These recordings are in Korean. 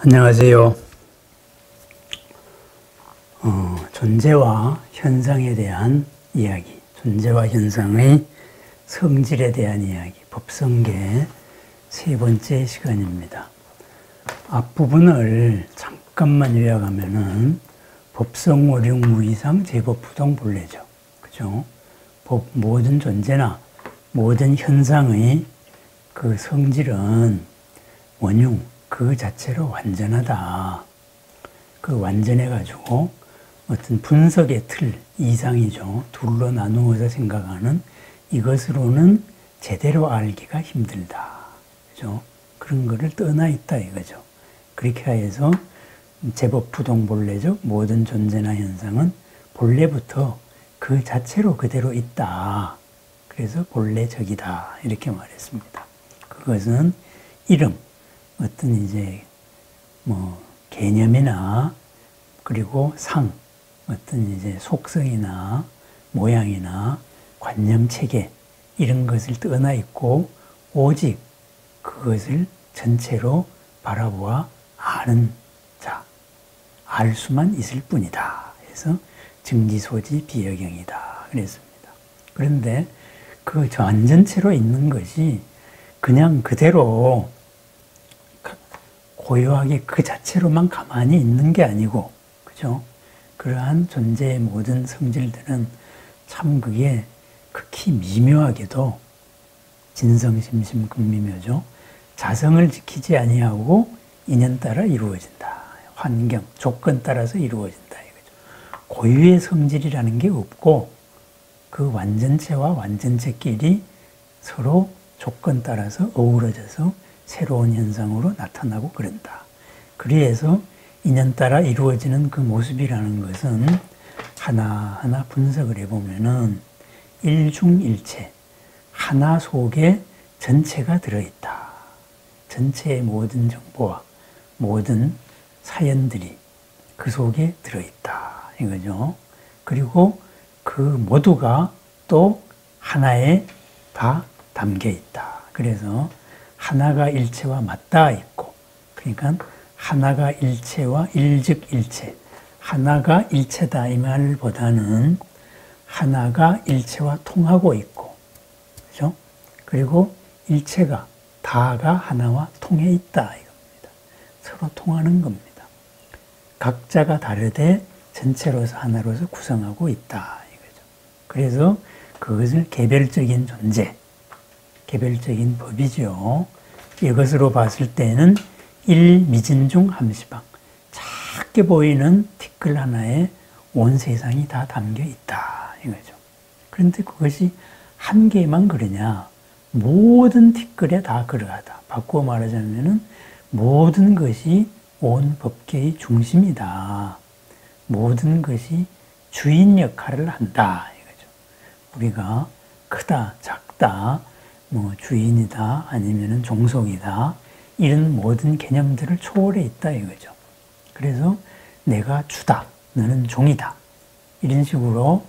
안녕하세요. 존재와 현상에 대한 이야기, 존재와 현상의 성질에 대한 이야기, 법성계 세 번째 시간입니다. 앞부분을 잠깐만 요약하면은 법성 오륙 무이상 제법부동 본래죠. 그죠? 모든 존재나 모든 현상의 그 성질은 원흉, 그 자체로 완전하다. 그 완전해가지고 어떤 분석의 틀 이상이죠. 둘로 나누어서 생각하는 이것으로는 제대로 알기가 힘들다. 그죠? 그런 거를 떠나 있다 이거죠. 그렇게 해서 제법 부동본래적 모든 존재나 현상은 본래부터 그 자체로 그대로 있다. 그래서 본래적이다. 이렇게 말했습니다. 그것은 이름, 어떤 이제 개념이나 그리고 상, 어떤 이제 속성이나 모양이나 관념 체계 이런 것을 떠나 있고 오직 그것을 전체로 바라보아 아는 자, 알 수만 있을 뿐이다. 그래서 증지소지 비여경이다. 그랬습니다. 그런데 그 완전체로 있는 것이 그냥 그대로 고요하게 그 자체로만 가만히 있는 게 아니고, 그죠? 그러한 존재의 모든 성질들은 참 그게 극히 미묘하게도 진성심심 극미묘죠. 자성을 지키지 아니하고 인연 따라 이루어진다. 환경, 조건 따라서 이루어진다. 이거죠. 고유의 성질이라는 게 없고 그 완전체와 완전체끼리 서로 조건 따라서 어우러져서 새로운 현상으로 나타나고 그런다. 그래서 인연 따라 이루어지는 그 모습이라는 것은 하나하나 분석을 해보면은 일중일체, 하나 속에 전체가 들어있다. 전체의 모든 정보와 모든 사연들이 그 속에 들어있다. 이거죠. 그리고 그 모두가 또 하나에 다 담겨 있다. 그래서 하나가 일체와 맞닿아 있고, 그러니까 하나가 일체와 일즉일체, 하나가 일체다 이 말보다는 하나가 일체와 통하고 있고, 그죠? 그리고 일체가 다가 하나와 통해 있다 이겁니다. 서로 통하는 겁니다. 각자가 다르되 전체로서 하나로서 구성하고 있다 이거죠. 그래서 그것을 개별적인 존재, 개별적인 법이죠. 이것으로 봤을 때는 일미진중 함시방, 작게 보이는 티끌 하나에 온 세상이 다 담겨 있다 이거죠. 그런데 그것이 한 개만 그러냐? 모든 티끌에 다 그러하다. 바꾸어 말하자면은 모든 것이 온 법계의 중심이다. 모든 것이 주인 역할을 한다 이거죠. 우리가 크다, 작다, 주인이다, 아니면은 종속이다, 이런 모든 개념들을 초월해 있다 이거죠. 그래서 내가 주다, 너는 종이다, 이런 식으로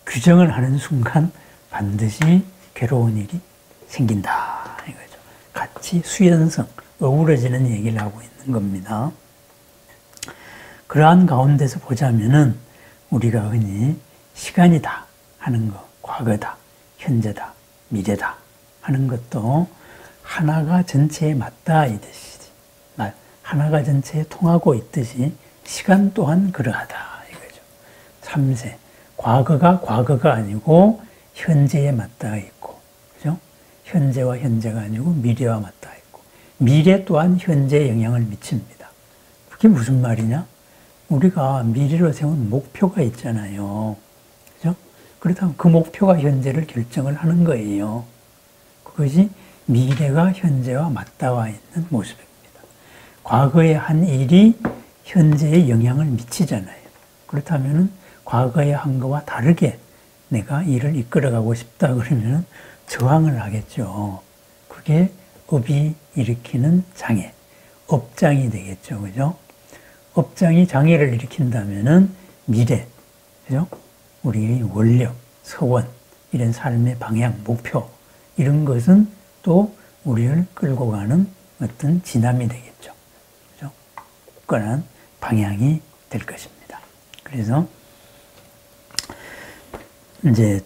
규정을 하는 순간 반드시 괴로운 일이 생긴다 이거죠. 같이 수연성, 어우러지는 얘기를 하고 있는 겁니다. 그러한 가운데서 보자면은 우리가 흔히 시간이다 하는 거, 과거다, 현재다, 미래다 하는 것도 하나가 전체에 맞닿아 있듯이, 하나가 전체에 통하고 있듯이 시간 또한 그러하다 이거죠. 참새, 과거가 아니고 현재에 맞닿아 있고, 그죠? 현재와 현재가 아니고 미래와 맞닿아 있고, 미래 또한 현재에 영향을 미칩니다. 그게 무슨 말이냐? 우리가 미래로 세운 목표가 있잖아요. 그죠? 그렇다면 그 목표가 현재를 결정을 하는 거예요. 그것이 미래가 현재와 맞닿아 있는 모습입니다. 과거의 한 일이 현재에 영향을 미치잖아요. 그렇다면 과거에 한 것과 다르게 내가 일을 이끌어가고 싶다 그러면 저항을 하겠죠. 그게 업이 일으키는 장애, 업장이 되겠죠. 그죠? 업장이 장애를 일으킨다면은 미래, 그죠? 우리의 원력, 서원, 이런 삶의 방향, 목표, 이런 것은 또 우리를 끌고 가는 어떤 진함이 되겠죠. 그죠? 굳건한 방향이 될 것입니다. 그래서 이제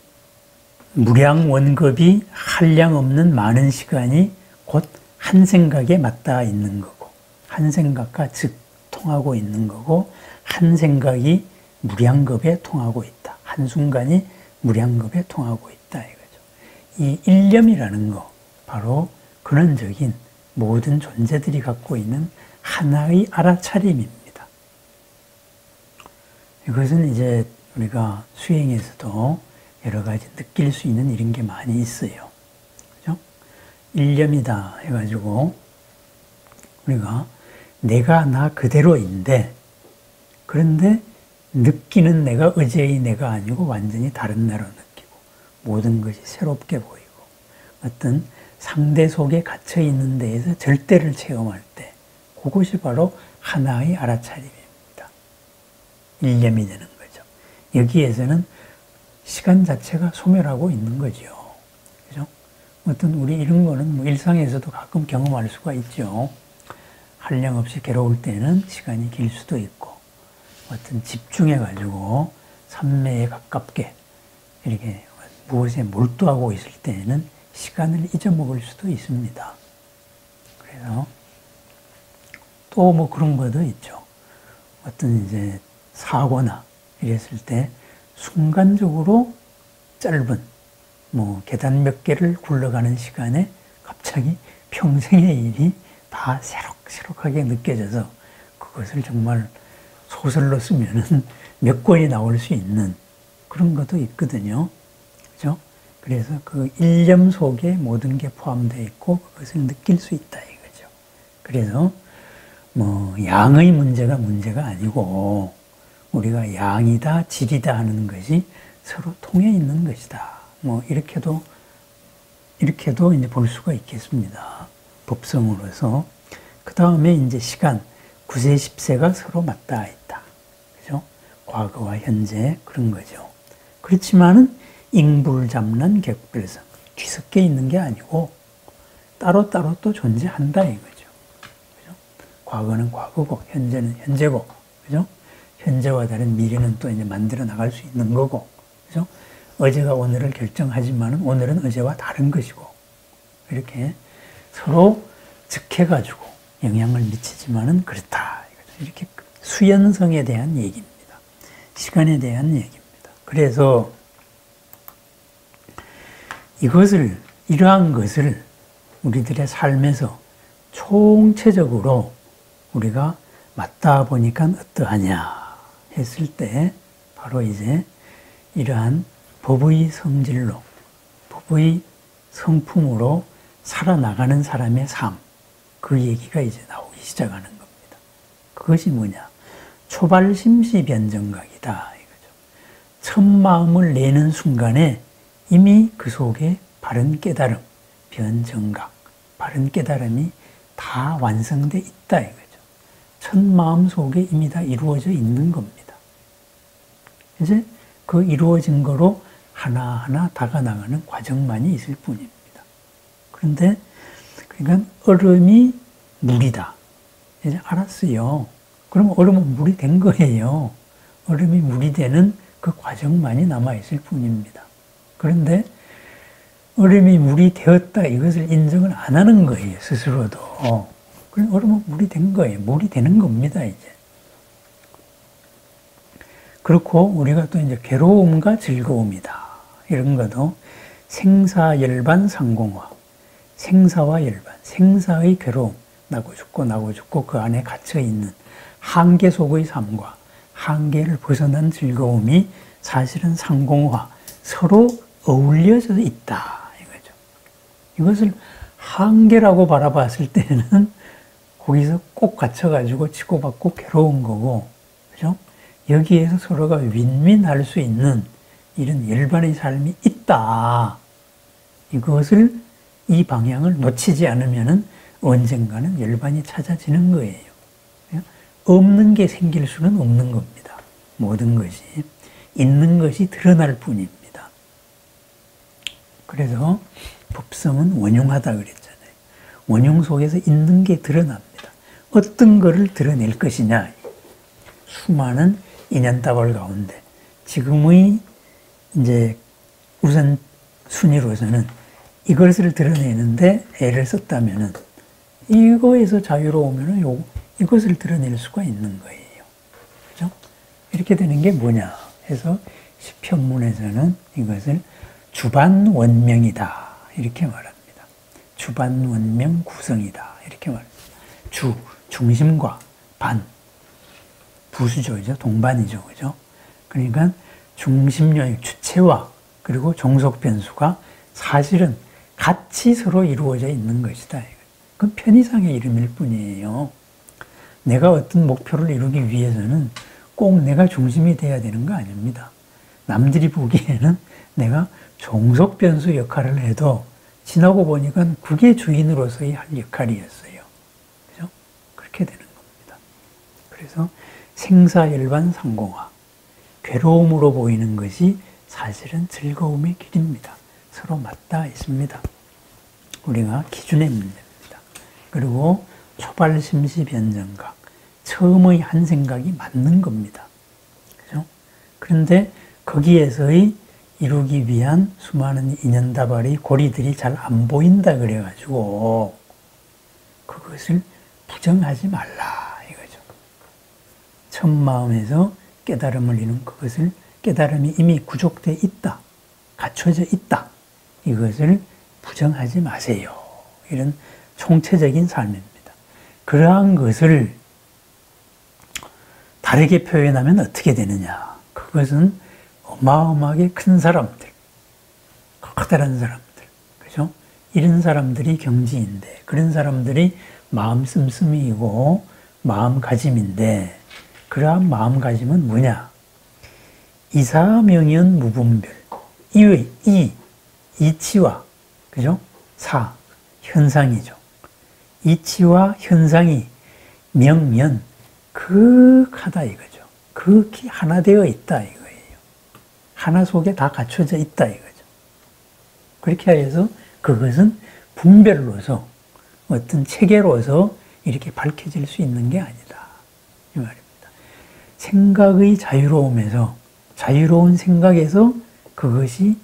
무량 원겁이 한량 없는 많은 시간이 곧 한 생각에 맞닿아 있는 거고, 한 생각과 즉 통하고 있는 거고, 한 생각이 무량겁에 통하고 있다. 한순간이 무량겁에 통하고 있다 이거죠. 이 일념이라는 거, 바로 근원적인 모든 존재들이 갖고 있는 하나의 알아차림입니다. 이것은 이제 우리가 수행에서도 여러 가지 느낄 수 있는 이런 게 많이 있어요. 그죠? 일념이다 해가지고 우리가 내가 나 그대로인데, 그런데 느끼는 내가 어제의 내가 아니고 완전히 다른 나로 느끼고, 모든 것이 새롭게 보이고, 어떤 상대 속에 갇혀 있는 데에서 절대를 체험할 때, 그것이 바로 하나의 알아차림입니다. 일념이 되는 거죠. 여기에서는 시간 자체가 소멸하고 있는 거죠. 그죠? 어떤 우리 이런 거는 뭐 일상에서도 가끔 경험할 수가 있죠. 한량없이 괴로울 때는 시간이 길 수도 있고, 어떤 집중해가지고 삼매에 가깝게 이렇게 무엇에 몰두하고 있을 때에는 시간을 잊어먹을 수도 있습니다. 그래서 또 뭐 그런 것도 있죠. 어떤 이제 사고나 이랬을 때 순간적으로 짧은 뭐 계단 몇 개를 굴러가는 시간에 갑자기 평생의 일이 다 새록새록하게 느껴져서 그것을 정말 소설로 쓰면은 몇 권이 나올 수 있는 그런 것도 있거든요. 그죠? 그래서 그 일념 속에 모든 게 포함되어 있고 그것을 느낄 수 있다 이거죠. 그래서 뭐 양의 문제가 아니고 우리가 양이다, 질이다 하는 것이 서로 통해 있는 것이다. 뭐 이렇게도 이제 볼 수가 있겠습니다. 법성으로서. 그 다음에 이제 시간, 9세, 10세가 서로 맞닿아 있다. 그죠? 과거와 현재 그런 거죠. 그렇지만은 잉불잡란 격별성, 뒤섞여 있는 게 아니고 따로따로 또 존재한다 이거죠. 그죠? 과거는 과거고 현재는 현재고, 그죠? 현재와 다른 미래는 또 이제 만들어 나갈 수 있는 거고, 그죠? 어제가 오늘을 결정하지만은 오늘은 어제와 다른 것이고, 이렇게 서로 즉해가지고 영향을 미치지만은 그렇다. 이렇게 수연성에 대한 얘기입니다. 시간에 대한 얘기입니다. 그래서 이러한 것을 우리들의 삶에서 총체적으로 우리가 맞닿아 보니까 어떠하냐 했을 때 바로 이제 이러한 법의 성질로, 법의 성품으로 살아나가는 사람의 삶, 그 얘기가 이제 나오기 시작하는 겁니다. 그것이 뭐냐? 초발심시 변정각이다 이거죠. 첫 마음을 내는 순간에 이미 그 속에 바른 깨달음, 변정각, 바른 깨달음이 다 완성돼 있다 이거죠. 첫 마음 속에 이미 다 이루어져 있는 겁니다. 이제 그 이루어진 거로 하나하나 다가나가는 과정만이 있을 뿐입니다. 그런데 그러니까 얼음이 물이다. 이제 알았어요. 그럼 얼음은 물이 된 거예요. 얼음이 물이 되는 그 과정만이 남아있을 뿐입니다. 그런데 얼음이 물이 되었다 이것을 인정을 안 하는 거예요. 스스로도. 그럼 얼음은 물이 된 거예요. 물이 되는 겁니다. 이제. 그렇고 우리가 또 이제 괴로움과 즐거움이다. 이런 것도 생사열반 상공화. 생사와 열반, 생사의 괴로움, 나고 죽고 그 안에 갇혀있는 한계 속의 삶과 한계를 벗어난 즐거움이 사실은 상공화, 서로 어울려져 있다 이거죠. 이것을 한계라고 바라봤을 때는 거기서 꼭 갇혀가지고 치고받고 괴로운 거고, 그죠? 여기에서 서로가 윈윈할 수 있는 이런 열반의 삶이 있다. 이것을 이 방향을 놓치지 않으면은 언젠가는 열반이 찾아지는 거예요. 없는 게 생길 수는 없는 겁니다. 모든 것이. 있는 것이 드러날 뿐입니다. 그래서 법성은 원흉하다 그랬잖아요. 원흉 속에서 있는 게 드러납니다. 어떤 거를 드러낼 것이냐. 수많은 인연다발 가운데 지금의 이제 우선 순위로서는 이것을 드러내는데 애를 썼다면은 이거에서 자유로우면은 이것을 드러낼 수가 있는 거예요. 그죠? 이렇게 되는 게 뭐냐 해서 시편문에서는 이것을 주반원명이다 이렇게 말합니다. 주반원명 구성이다 이렇게 말합니다. 주, 중심과 반, 부수죠, 동반이죠, 그죠? 그러니까 중심 요인, 주체와 그리고 종속 변수가 사실은 같이 서로 이루어져 있는 것이다. 그건 편의상의 이름일 뿐이에요. 내가 어떤 목표를 이루기 위해서는 꼭 내가 중심이 돼야 되는 거 아닙니다. 남들이 보기에는 내가 종속 변수 역할을 해도 지나고 보니까 그게 주인으로서의 할 역할이었어요. 그죠? 그렇게 되는 겁니다. 그래서 생사열반상공화, 괴로움으로 보이는 것이 사실은 즐거움의 길입니다. 서로 맞닿아 있습니다. 우리가 기준의 문제입니다. 그리고 초발심시변정각, 처음의 한 생각이 맞는 겁니다. 그죠? 그런데 거기에서의 이루기 위한 수많은 인연다발의 고리들이 잘 안 보인다 그래가지고 그것을 부정하지 말라 이거죠. 첫 마음에서 깨달음을 이룬 그것을 깨달음이 이미 구족되어 있다, 갖춰져 있다, 이것을 부정하지 마세요. 이런 총체적인 삶입니다. 그러한 것을 다르게 표현하면 어떻게 되느냐. 그것은 어마어마하게 큰 사람들, 커다란 사람들, 그죠? 이런 사람들이 경지인데, 그런 사람들이 마음 씀씀이고 마음가짐인데, 그러한 마음가짐은 뭐냐? 이사명연 무분별, 이치와, 그죠? 사, 현상이죠. 이치와 현상이 명연, 극하다 이거죠. 극히 하나 되어 있다 이거예요. 하나 속에 다 갖춰져 있다 이거죠. 그렇게 해서 그것은 분별로서 어떤 체계로서 이렇게 밝혀질 수 있는 게 아니다 이 말입니다. 생각의 자유로움에서, 자유로운 생각에서 그것이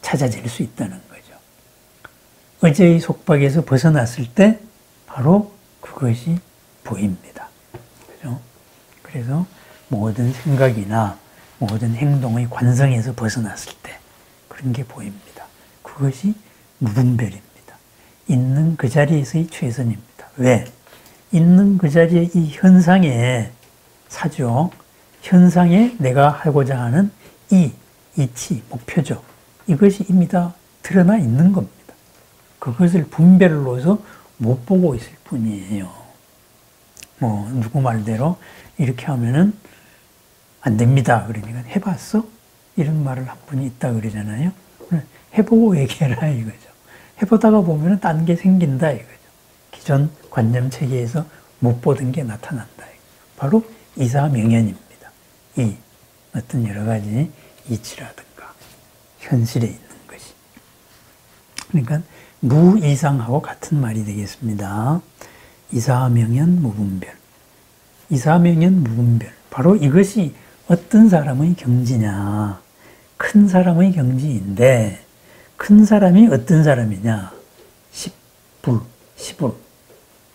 찾아질 수 있다는 거죠. 어제의 속박에서 벗어났을 때 바로 그것이 보입니다. 그죠? 그래서 모든 생각이나 모든 행동의 관성에서 벗어났을 때 그런 게 보입니다. 그것이 무분별입니다. 있는 그 자리에서의 최선입니다. 왜? 있는 그 자리의 이 현상에 사죠. 현상에 내가 하고자 하는 이치, 목표죠. 이것이 이미 다 드러나 있는 겁니다. 그것을 분별로서 못 보고 있을 뿐이에요. 누구 말대로 이렇게 하면은 안 됩니다. 그러니까 해봤어? 이런 말을 한 분이 있다 그러잖아요. 해보고 얘기해라 이거죠. 해보다가 보면은 딴 게 생긴다 이거죠. 기존 관념 체계에서 못 보던 게 나타난다. 바로 이사명연입니다. 어떤 여러 가지 이치라든가 현실에 있는 것이. 그러니까 무이상하고 같은 말이 되겠습니다. 이사명연 무분별. 이사명연 무분별. 바로 이것이 어떤 사람의 경지냐. 큰 사람의 경지인데 큰 사람이 어떤 사람이냐. 십불.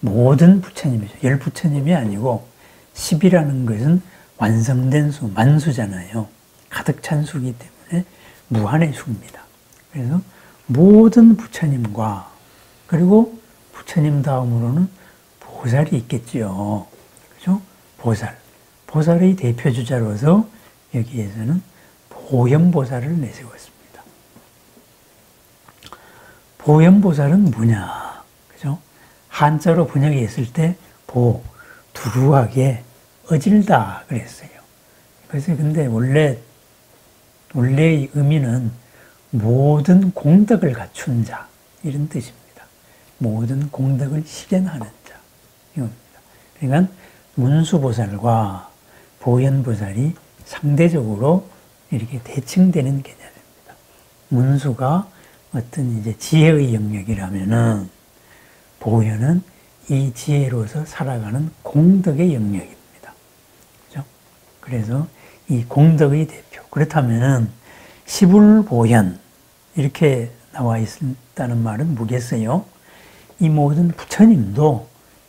모든 부처님이죠. 열 부처님이 아니고 10이라는 것은 완성된 수, 만수잖아요. 가득 찬 수이기 때문에 무한의 수입니다. 그래서 모든 부처님과 그리고 부처님 다음으로는 보살이 있겠지요. 그죠? 보살의 대표주자로서 여기에서는 보현보살을 내세웠습니다. 보현보살은 뭐냐? 그죠? 한자로 번역했을 때 두루하게 어질다 그랬어요. 그래서 근데 원래의 의미는 모든 공덕을 갖춘 자 이런 뜻입니다. 모든 공덕을 실현하는 자 이겁니다. 그러니까 문수보살과 보현보살이 상대적으로 이렇게 대칭되는 개념입니다. 문수가 어떤 이제 지혜의 영역이라면은 보현은 이 지혜로서 살아가는 공덕의 영역입니다. 그죠? 그래서 이 공덕의 대표. 그렇다면 시불보현 이렇게 나와 있다는 말은 뭐겠어요? 이 모든 부처님도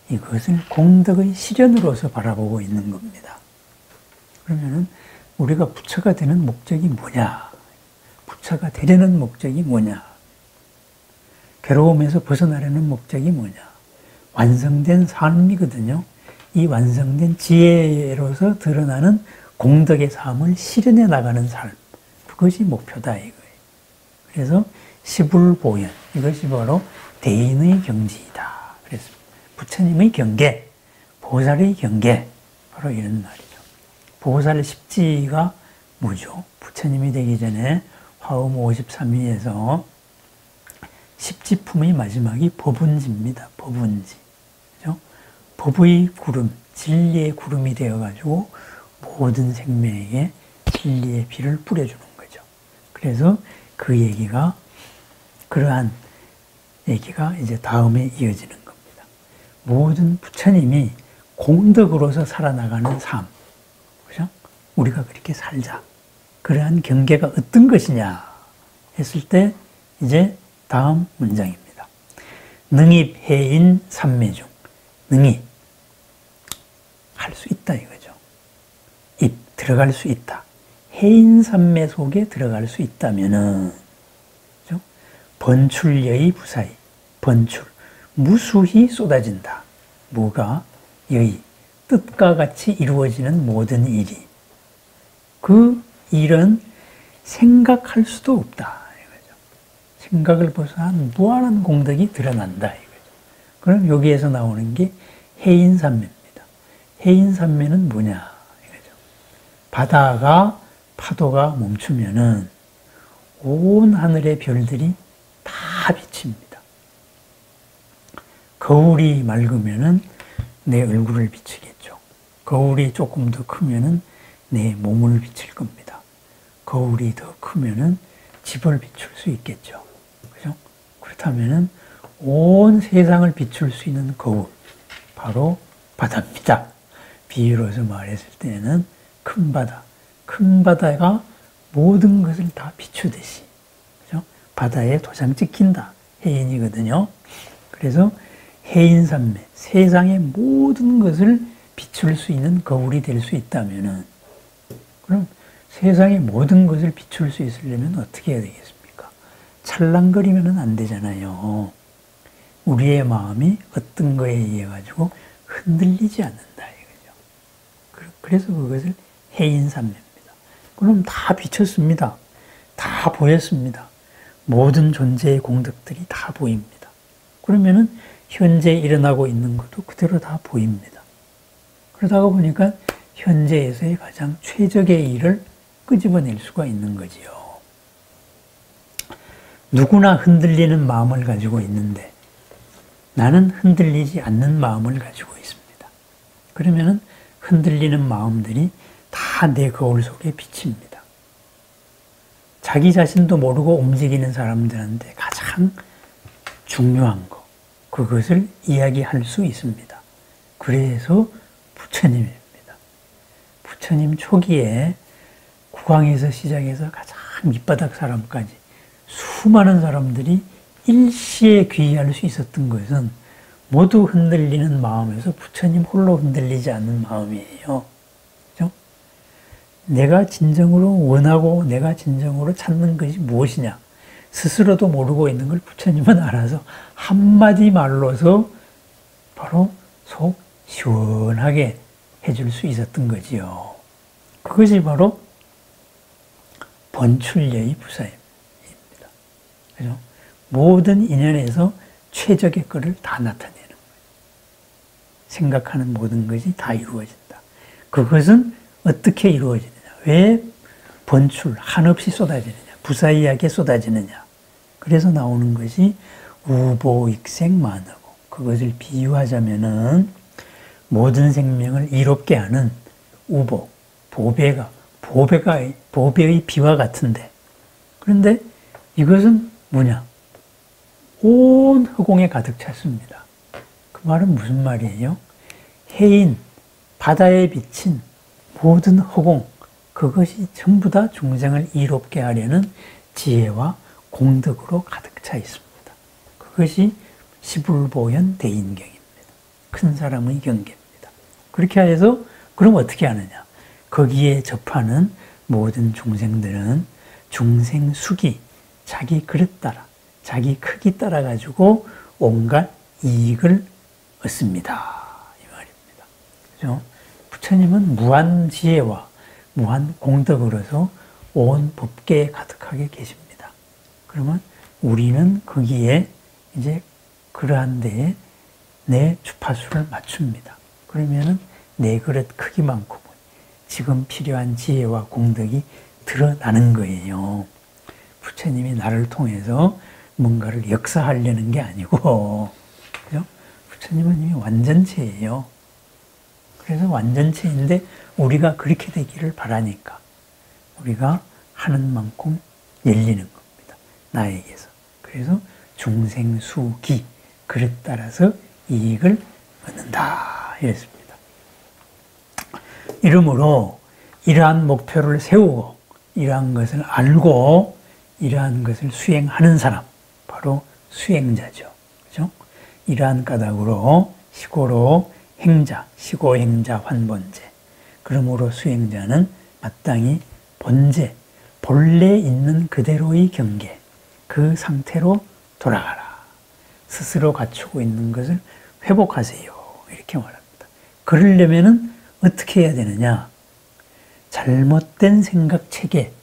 이것을 공덕의 실현으로서 바라보고 있는 겁니다. 그러면은 우리가 부처가 되는 목적이 뭐냐? 부처가 되려는 목적이 뭐냐? 괴로움에서 벗어나려는 목적이 뭐냐? 완성된 삶이거든요. 이 완성된 지혜로서 드러나는 공덕의 삶을 실현해 나가는 삶. 그것이 목표다 이거예요. 그래서 시불보현. 이것이 바로 대인의 경지이다. 그래서 부처님의 경계, 보살의 경계. 바로 이런 말이죠. 보살 십지가 뭐죠? 부처님이 되기 전에 화엄 53위에서 십지품의 마지막이 법운지입니다. 법운지. 그죠? 법의 구름, 진리의 구름이 되어가지고 모든 생명에게 진리의 비를 뿌려주는 거죠. 그래서 그 얘기가, 그러한 얘기가 이제 다음에 이어지는 겁니다. 모든 부처님이 공덕으로서 살아나가는 삶. 그죠? 우리가 그렇게 살자. 그러한 경계가 어떤 것이냐 했을 때 이제 다음 문장입니다. 능입 해인 삼매중. 능입. 할 수 있다 이거죠. 입. 들어갈 수 있다. 해인 삼매 속에 들어갈 수 있다면은, 그죠? 번출여의 부사의. 번출. 무수히 쏟아진다. 뭐가? 여의. 뜻과 같이 이루어지는 모든 일이. 그 일은 생각할 수도 없다. 이거죠. 생각을 벗어난 무한한 공덕이 드러난다. 이거죠. 그럼 여기에서 나오는 게 해인삼매입니다. 해인삼매는 뭐냐? 이거죠. 바다가, 파도가 멈추면은 온 하늘의 별들이 다 비칩니다. 거울이 맑으면은 내 얼굴을 비추겠죠. 거울이 조금 더 크면은 내 몸을 비칠 겁니다. 거울이 더 크면은 집을 비출 수 있겠죠. 그죠? 그렇다면은 온 세상을 비출 수 있는 거울, 바로 바다입니다. 비유로서 말했을 때는 큰 바다. 큰 바다가 모든 것을 다 비추듯이. 그죠? 바다에 도장 찍힌다. 해인이거든요. 그래서 해인삼매, 세상의 모든 것을 비출 수 있는 거울이 될 수 있다면은, 그럼 세상의 모든 것을 비출 수 있으려면 어떻게 해야 되겠습니까? 찰랑거리면 안 되잖아요. 우리의 마음이 어떤 거에 의해 가지고 흔들리지 않는다 이거죠. 그래서 그것을 해인삼매입니다. 그럼 다 비쳤습니다. 다 보였습니다. 모든 존재의 공덕들이 다 보입니다. 그러면은 현재 일어나고 있는 것도 그대로 다 보입니다. 그러다가 보니까 현재에서의 가장 최적의 일을 끄집어낼 수가 있는 거지요. 누구나 흔들리는 마음을 가지고 있는데 나는 흔들리지 않는 마음을 가지고 있습니다. 그러면은 흔들리는 마음들이 다 내 거울 속에 비칩니다. 자기 자신도 모르고 움직이는 사람들한테 가장 중요한 거, 그것을 이야기할 수 있습니다. 그래서 부처님입니다. 부처님 초기에 국왕에서 시작해서 가장 밑바닥 사람까지 수많은 사람들이 일시에 귀의할 수 있었던 것은 모두 흔들리는 마음에서 부처님 홀로 흔들리지 않는 마음이에요. 그죠? 내가 진정으로 원하고 내가 진정으로 찾는 것이 무엇이냐, 스스로도 모르고 있는 걸 부처님은 알아서 한마디 말로서 바로 속 시원하게 해줄 수 있었던 거지요. 그것이 바로 번출여의 부사입니다. 그죠? 모든 인연에서 최적의 것을 다 나타내는 거예요. 생각하는 모든 것이 다 이루어진다. 그것은 어떻게 이루어지느냐? 왜 번출, 한없이 쏟아지느냐? 부사이하게 쏟아지느냐? 그래서 나오는 것이 우보익생만하고, 그것을 비유하자면은 모든 생명을 이롭게 하는 우보, 보배의 비와 같은데, 그런데 이것은 뭐냐? 온 허공에 가득 찼습니다. 그 말은 무슨 말이에요? 해인, 바다에 비친 모든 허공, 그것이 전부 다 중생을 이롭게 하려는 지혜와 공덕으로 가득 차 있습니다. 그것이 시불보현 대인경입니다. 큰 사람의 경계입니다. 그렇게 해서 그럼 어떻게 하느냐? 거기에 접하는 모든 중생들은 중생수기, 자기 그릇 따라, 자기 크기 따라 가지고 온갖 이익을 얻습니다. 이 말입니다. 그죠? 부처님은 무한 지혜와 무한 공덕으로서 온 법계에 가득하게 계십니다. 그러면 우리는 거기에 이제 그러한 데에 내 주파수를 맞춥니다. 그러면은 내 그릇 크기만큼은 지금 필요한 지혜와 공덕이 드러나는 거예요. 부처님이 나를 통해서 뭔가를 역사하려는 게 아니고, 그죠? 부처님은 이미 완전체예요. 그래서 완전체인데 우리가 그렇게 되기를 바라니까 우리가 하는 만큼 열리는 겁니다. 나에게서. 그래서 중생수기, 그릇 따라서 이익을 얻는다. 이랬습니다. 이러므로 이러한 목표를 세우고 이러한 것을 알고 이러한 것을 수행하는 사람, 바로 수행자죠. 그죠? 이러한 까닭으로 시고로 행자, 시고행자 환본제. 그러므로 수행자는 마땅히 본제, 본래 있는 그대로의 경계, 그 상태로 돌아가라. 스스로 갖추고 있는 것을 회복하세요. 이렇게 말합니다. 그러려면은 어떻게 해야 되느냐? 잘못된 생각 체계,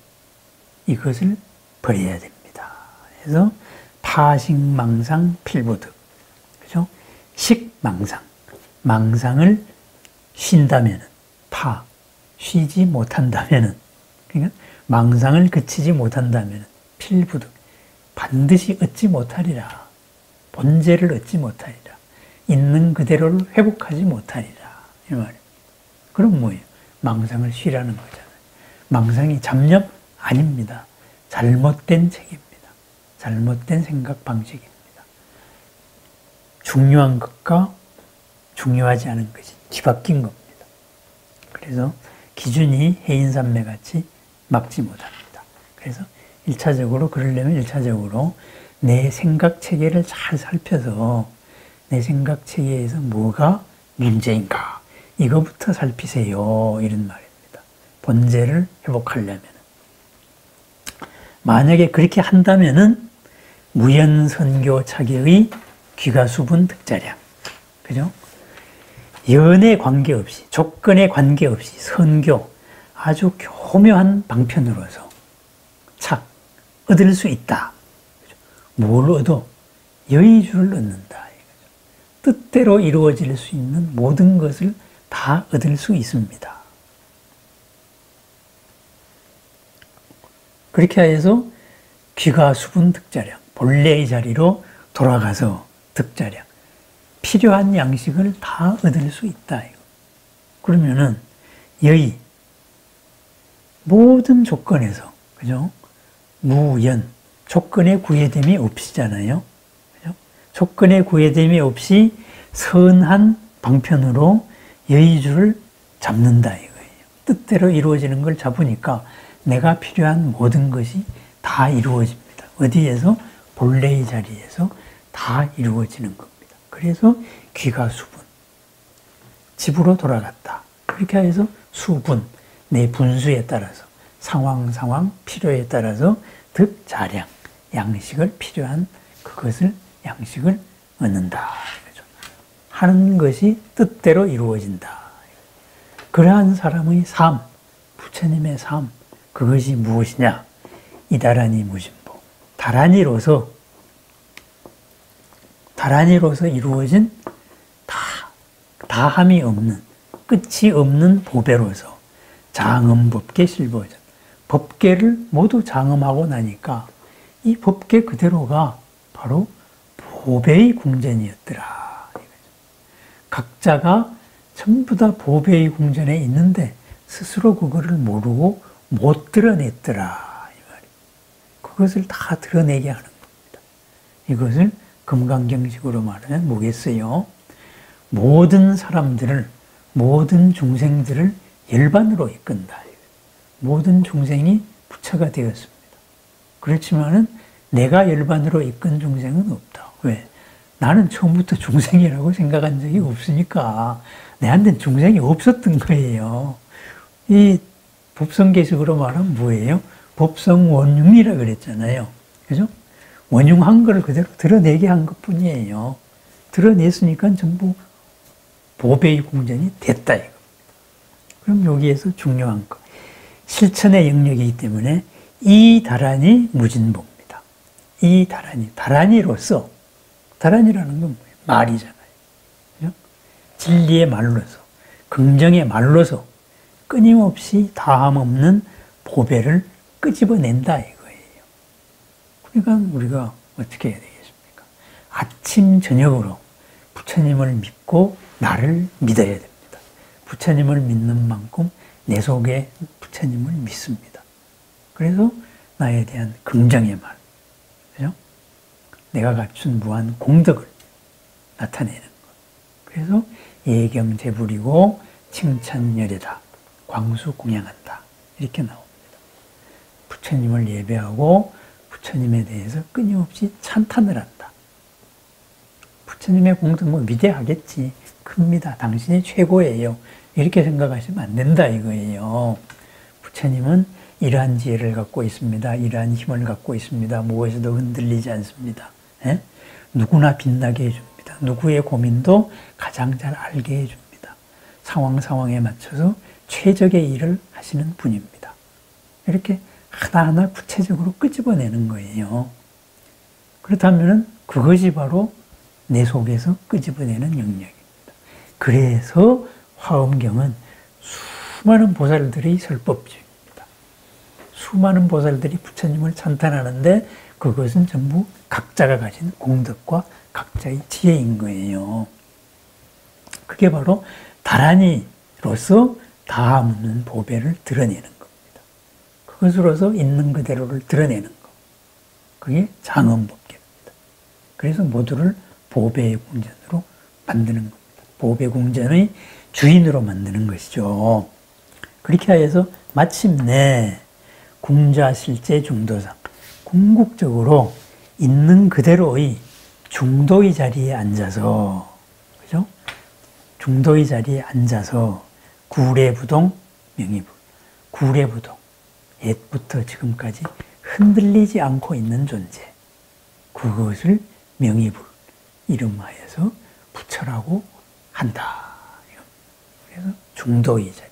이것을 버려야 됩니다. 그래서 파식망상 필부득. 그죠? 식망상. 망상을 쉰다면은, 쉬지 못한다면은, 그러니까 망상을 그치지 못한다면은, 필부득. 반드시 얻지 못하리라. 본제를 얻지 못하리라. 있는 그대로를 회복하지 못하리라. 이 말이에요. 그럼 뭐예요? 망상을 쉬라는 거잖아요. 망상이 잡념? 아닙니다. 잘못된 책입니다. 잘못된 생각 방식입니다. 중요한 것과 중요하지 않은 것이 뒤바뀐 겁니다. 그래서 기준이 해인산매같이 막지 못합니다. 그래서 1차적으로 그러려면 1차적으로 내 생각 체계를 잘 살펴서 내 생각 체계에서 뭐가 문제인가 이거부터 살피세요. 이런 말입니다. 본제를 회복하려면. 만약에 그렇게 한다면은 무연선교 차계의 귀가수분 득자량. 그죠? 연에 관계없이, 조건에 관계없이 선교, 아주 교묘한 방편으로서 착, 얻을 수 있다. 뭘 얻어? 여의주를 얻는다. 뜻대로 이루어질 수 있는 모든 것을 다 얻을 수 있습니다. 그렇게 해서 귀가수분 득자량, 본래의 자리로 돌아가서 득자량, 필요한 양식을 다 얻을 수 있다. 그러면은 여의, 모든 조건에서, 그죠? 무연, 조건에 구애됨이 없이잖아요. 그죠? 조건에 구애됨이 없이 선한 방편으로 여의주를 잡는다 이거예요. 뜻대로 이루어지는 걸 잡으니까 내가 필요한 모든 것이 다 이루어집니다. 어디에서? 본래의 자리에서 다 이루어지는 겁니다. 그래서 귀가수분, 집으로 돌아갔다. 그렇게 해서 수분, 내 분수에 따라서 상황, 필요에 따라서 득자량, 양식을 필요한 그것을 양식을 얻는다. 하는 것이 뜻대로 이루어진다. 그러한 사람의 삶, 부처님의 삶, 그것이 무엇이냐? 이다라니 무심보. 다란이로서 이루어진 다함이 없는, 끝이 없는 보배로서 장엄법계 실보전. 법계를 모두 장엄하고 나니까 이 법계 그대로가 바로 보배의 궁전이었더라. 각자가 전부 다 보배의 궁전에 있는데 스스로 그거를 모르고 못 드러냈더라. 이 말이에요. 그것을 다 드러내게 하는 겁니다. 이것을 금강경식으로 말하면 뭐겠어요? 모든 사람들을, 모든 중생들을 열반으로 이끈다. 모든 중생이 부처가 되었습니다. 그렇지만은 내가 열반으로 이끈 중생은 없다. 왜? 나는 처음부터 중생이라고 생각한 적이 없으니까 내한테는 중생이 없었던 거예요. 이 법성계식으로 말하면 뭐예요? 법성원융이라 그랬잖아요. 그죠? 원융한 걸 그대로 드러내게 한 것 뿐이에요. 드러냈으니까 전부 보배의 공전이 됐다 이겁니다. 그럼 여기에서 중요한 거. 실천의 영역이기 때문에 이 다란이 무진보입니다. 이 다란이, 다란이로서, 다란이라는 건 뭐예요? 말이잖아요. 그죠? 진리의 말로서, 긍정의 말로서 끊임없이 다함 없는 보배를 끄집어낸다 이거예요. 그러니까 우리가 어떻게 해야 되겠습니까? 아침 저녁으로 부처님을 믿고 나를 믿어야 됩니다. 부처님을 믿는 만큼 내 속에 부처님을 믿습니다. 그래서 나에 대한 긍정의 말, 그죠? 내가 갖춘 무한 공덕을 나타내는 것. 그래서 예경제 부리고 칭찬열애다, 광수 공양한다 이렇게 나옵니다. 부처님을 예배하고 부처님에 대해서 끊임없이 찬탄을 한다. 부처님의 공덕 뭐 위대하겠지, 큽니다. 당신이 최고예요. 이렇게 생각하시면 안 된다 이거예요. 부처님은 이러한 지혜를 갖고 있습니다. 이러한 힘을 갖고 있습니다. 무엇에도 흔들리지 않습니다. 예? 누구나 빛나게 해줍니다. 누구의 고민도 가장 잘 알게 해줍니다. 상황에 맞춰서 최적의 일을 하시는 분입니다. 이렇게 하나하나 구체적으로 끄집어내는 거예요. 그렇다면 그것이 바로 내 속에서 끄집어내는 영역입니다. 그래서 화엄경은 수많은 보살들의 설법집입니다. 수많은 보살들이 부처님을 찬탄하는데 그것은 전부 각자가 가진 공덕과 각자의 지혜인 거예요. 그게 바로 다란이로서 다함 없는 보배를 드러내는 겁니다. 그것으로서 있는 그대로를 드러내는 것. 그게 장엄법계입니다. 그래서 모두를 보배의 공전으로 만드는 겁니다. 보배공전의 주인으로 만드는 것이죠. 그렇게 하여서 마침내 궁자실제 중도상, 궁극적으로 있는 그대로의 중도의 자리에 앉아서, 그죠? 중도의 자리에 앉아서 구례부동, 명의불, 구례부동, 옛부터 지금까지 흔들리지 않고 있는 존재, 그것을 명의불, 이름하여서 부처라고 한다. 그래서 중도의 자리.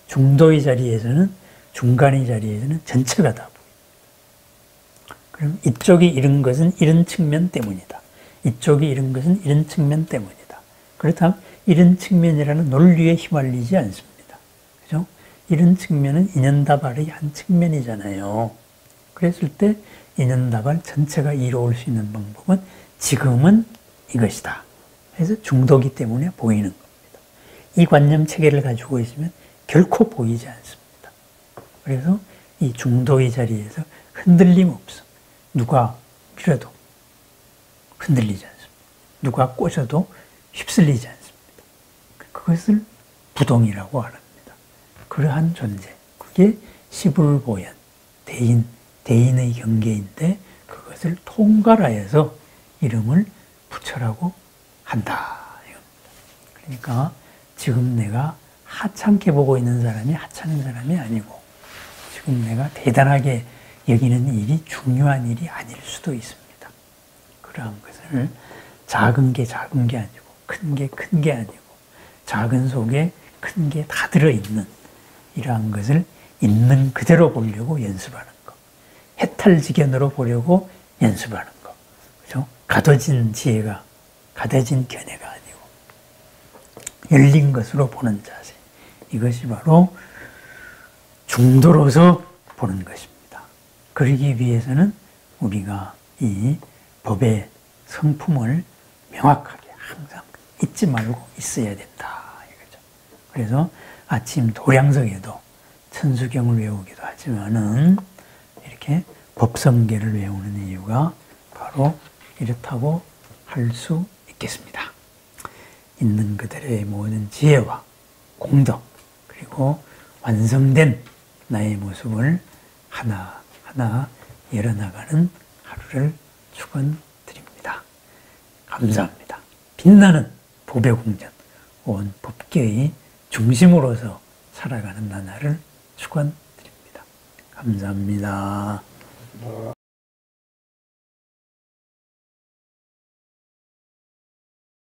중도의 자리에서는, 중간의 자리에서는 전체가 다 보입니다. 그럼 이쪽이 이런 것은 이런 측면 때문이다. 이쪽이 이런 것은 이런 측면 때문이다. 그렇다면 이런 측면이라는 논리에 휘말리지 않습니다. 그죠? 이런 측면은 인연다발의 한 측면이잖아요. 그랬을 때 인연다발 전체가 이루어올 수 있는 방법은 지금은 이것이다. 그래서 중도기 때문에 보이는 겁니다. 이 관념 체계를 가지고 있으면 결코 보이지 않습니다. 그래서 이 중도의 자리에서 흔들림 없음. 누가 밀어도 흔들리지 않습니다. 누가 꼬셔도 휩쓸리지 않습니다. 그것을 부동이라고 합니다. 그러한 존재. 그게 시불보연, 대인의 경계인데 그것을 통괄하여서 이름을 부처라고 한다. 그러니까 지금 내가 하찮게 보고 있는 사람이 하찮은 사람이 아니고 지금 내가 대단하게 여기는 일이 중요한 일이 아닐 수도 있습니다. 그러한 것을 작은 게 작은 게 아니고 큰 게 큰 게 아니고 작은 속에 큰 게 다 들어있는 이러한 것을 있는 그대로 보려고 연습하는 것. 해탈지견으로 보려고 연습하는 것. 그죠? 가둬진 지혜가, 가둬진 견해가 아니고 열린 것으로 보는 자세. 이것이 바로 중도로서 보는 것입니다. 그러기 위해서는 우리가 이 법의 성품을 명확하게 항상 잊지 말고 있어야 된다. 이거죠. 그래서 아침 도량석에도 천수경을 외우기도 하지만은 이렇게 법성계를 외우는 이유가 바로 이렇다고 할 수 있겠습니다. 있는 그들의 모든 지혜와 공덕 그리고 완성된 나의 모습을 하나하나 열어나가는 하루를 축원드립니다. 감사합니다. 빛나는 법의 공전, 온 법계의 중심으로서 살아가는 나날을 축원드립니다. 감사합니다.